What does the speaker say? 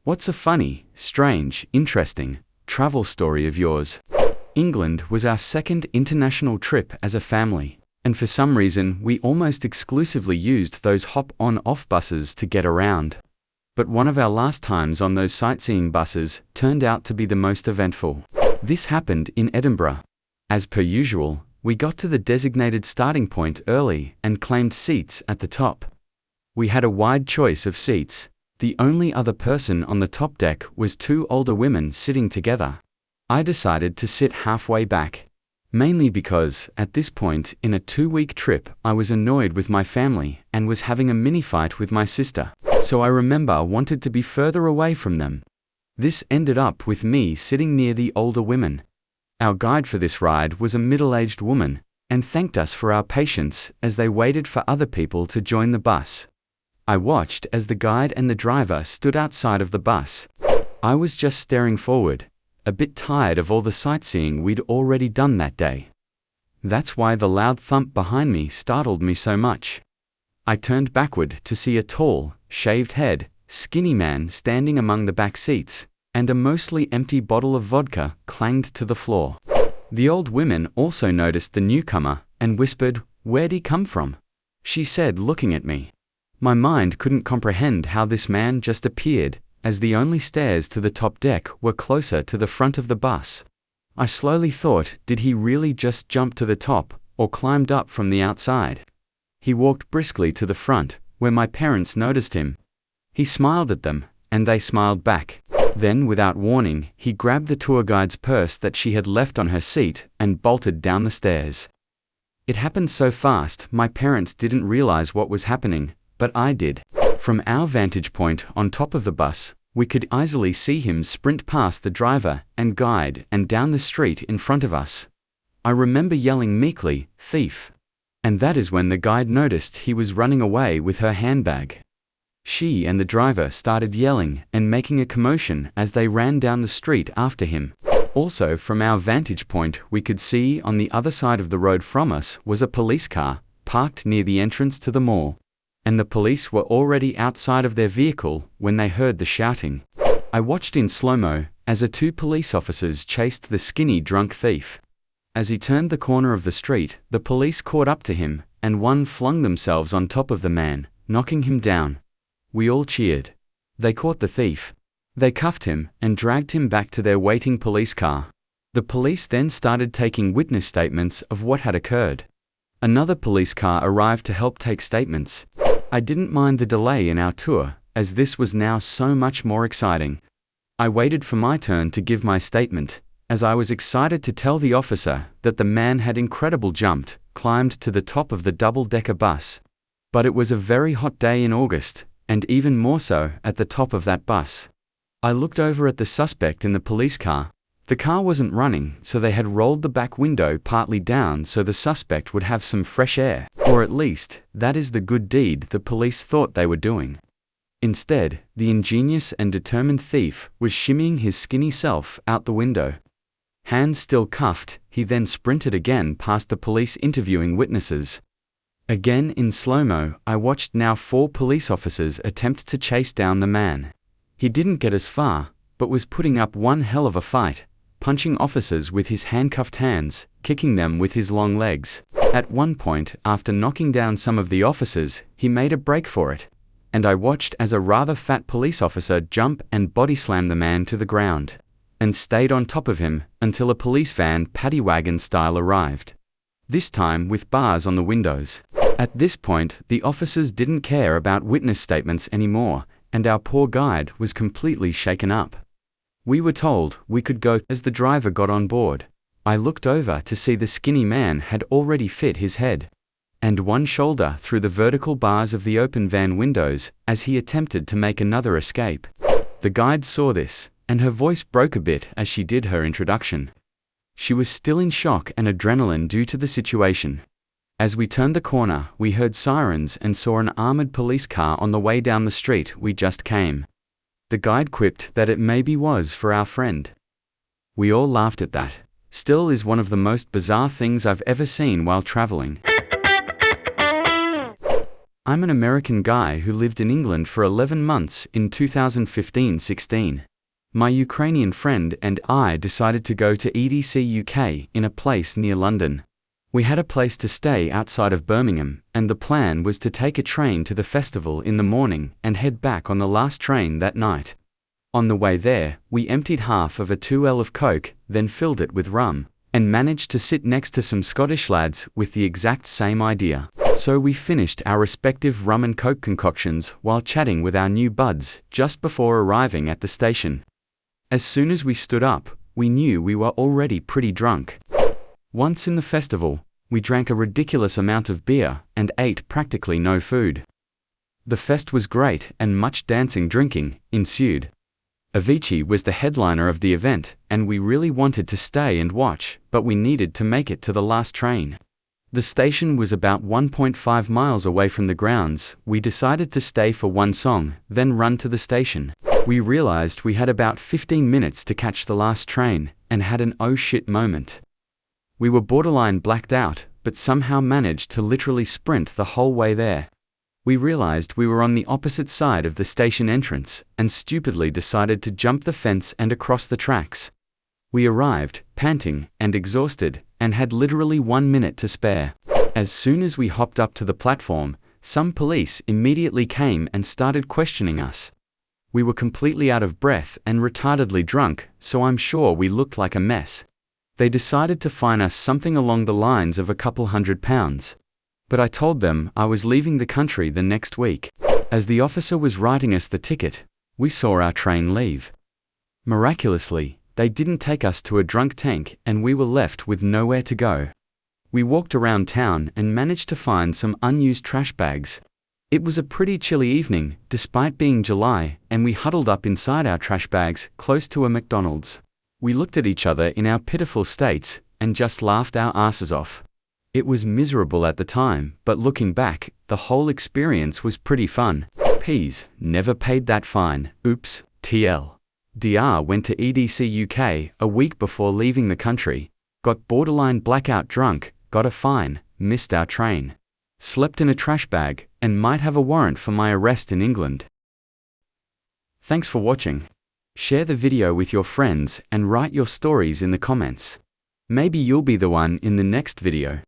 What's a funny, strange, interesting travel story of yours? England was our second international trip as a family, and for some reason we almost exclusively used those hop-on-off buses to get around. But one of our last times on those sightseeing buses turned out to be the most eventful. This happened in Edinburgh. As per usual, we got to the designated starting point early and claimed seats at the top. We had a wide choice of seats. The only other person on the top deck was two older women sitting together. I decided to sit halfway back, mainly because, at this point in a 2-week trip, I was annoyed with my family and was having a mini-fight with my sister, so I remember wanted to be further away from them. This ended up with me sitting near the older women. Our guide for this ride was a middle-aged woman, and thanked us for our patience as they waited for other people to join the bus. I watched as the guide and the driver stood outside of the bus. I was just staring forward, a bit tired of all the sightseeing we'd already done that day. That's why the loud thump behind me startled me so much. I turned backward to see a tall, shaved head, skinny man standing among the back seats, and a mostly empty bottle of vodka clanged to the floor. The old women also noticed the newcomer and whispered, "Where'd he come from?" she said, looking at me. My mind couldn't comprehend how this man just appeared, as the only stairs to the top deck were closer to the front of the bus. I slowly thought, did he really just jump to the top, or climbed up from the outside? He walked briskly to the front, where my parents noticed him. He smiled at them, and they smiled back. Then, without warning, he grabbed the tour guide's purse that she had left on her seat and bolted down the stairs. It happened so fast, my parents didn't realize what was happening, but I did. From our vantage point on top of the bus, we could easily see him sprint past the driver and guide and down the street in front of us. I remember yelling meekly, "Thief!" And that is when the guide noticed he was running away with her handbag. She and the driver started yelling and making a commotion as they ran down the street after him. Also, from our vantage point, we could see on the other side of the road from us was a police car, parked near the entrance to the mall. And the police were already outside of their vehicle when they heard the shouting. I watched in slow-mo as the 2 police officers chased the skinny drunk thief. As he turned the corner of the street, the police caught up to him, and one flung themselves on top of the man, knocking him down. We all cheered. They caught the thief. They cuffed him and dragged him back to their waiting police car. The police then started taking witness statements of what had occurred. Another police car arrived to help take statements. I didn't mind the delay in our tour, as this was now so much more exciting. I waited for my turn to give my statement, as I was excited to tell the officer that the man had incredible jumped, climbed to the top of the double-decker bus. But it was a very hot day in August, and even more so at the top of that bus. I looked over at the suspect in the police car. The car wasn't running, so they had rolled the back window partly down so the suspect would have some fresh air, or at least, that is the good deed the police thought they were doing. Instead, the ingenious and determined thief was shimmying his skinny self out the window. Hands still cuffed, he then sprinted again past the police interviewing witnesses. Again in slow-mo, I watched now 4 police officers attempt to chase down the man. He didn't get as far, but was putting up one hell of a fight, punching officers with his handcuffed hands, kicking them with his long legs. At one point, after knocking down some of the officers, he made a break for it, and I watched as a rather fat police officer jump and body slam the man to the ground, and stayed on top of him until a police van paddy wagon style arrived. This time with bars on the windows. At this point, the officers didn't care about witness statements anymore, and our poor guide was completely shaken up. We were told we could go as the driver got on board. I looked over to see the skinny man had already fit his head and one shoulder through the vertical bars of the open van windows as he attempted to make another escape. The guide saw this, and her voice broke a bit as she did her introduction. She was still in shock and adrenaline due to the situation. As we turned the corner, we heard sirens and saw an armored police car on the way down the street we just came. The guide quipped that it maybe was for our friend. We all laughed at that. Still is one of the most bizarre things I've ever seen while traveling. I'm an American guy who lived in England for 11 months in 2015-16. My Ukrainian friend and I decided to go to EDC UK in a place near London. We had a place to stay outside of Birmingham, and the plan was to take a train to the festival in the morning and head back on the last train that night. On the way there, we emptied half of a 2L of Coke, then filled it with rum, and managed to sit next to some Scottish lads with the exact same idea. So we finished our respective rum and Coke concoctions while chatting with our new buds just before arriving at the station. As soon as we stood up, we knew we were already pretty drunk. Once in the festival, we drank a ridiculous amount of beer and ate practically no food. The fest was great and much drinking ensued. Avicii was the headliner of the event, and we really wanted to stay and watch, but we needed to make it to the last train. The station was about 1.5 miles away from the grounds. We decided to stay for one song, then run to the station. We realized we had about 15 minutes to catch the last train, and had an oh shit moment. We were borderline blacked out, but somehow managed to literally sprint the whole way there. We realized we were on the opposite side of the station entrance, and stupidly decided to jump the fence and across the tracks. We arrived, panting and exhausted, and had literally 1 minute to spare. As soon as we hopped up to the platform, some police immediately came and started questioning us. We were completely out of breath and retardedly drunk, so I'm sure we looked like a mess. They decided to fine us something along the lines of a couple £100. But I told them I was leaving the country the next week. As the officer was writing us the ticket, we saw our train leave. Miraculously, they didn't take us to a drunk tank, and we were left with nowhere to go. We walked around town and managed to find some unused trash bags. It was a pretty chilly evening, despite being July, and we huddled up inside our trash bags close to a McDonald's. We looked at each other in our pitiful states and just laughed our asses off. It was miserable at the time, but looking back, the whole experience was pretty fun. Peas, never paid that fine. Oops, TL. DR went to EDC UK a week before leaving the country, got borderline blackout drunk, got a fine, missed our train, slept in a trash bag, and might have a warrant for my arrest in England. Thanks for watching. Share the video with your friends and write your stories in the comments. Maybe you'll be the one in the next video.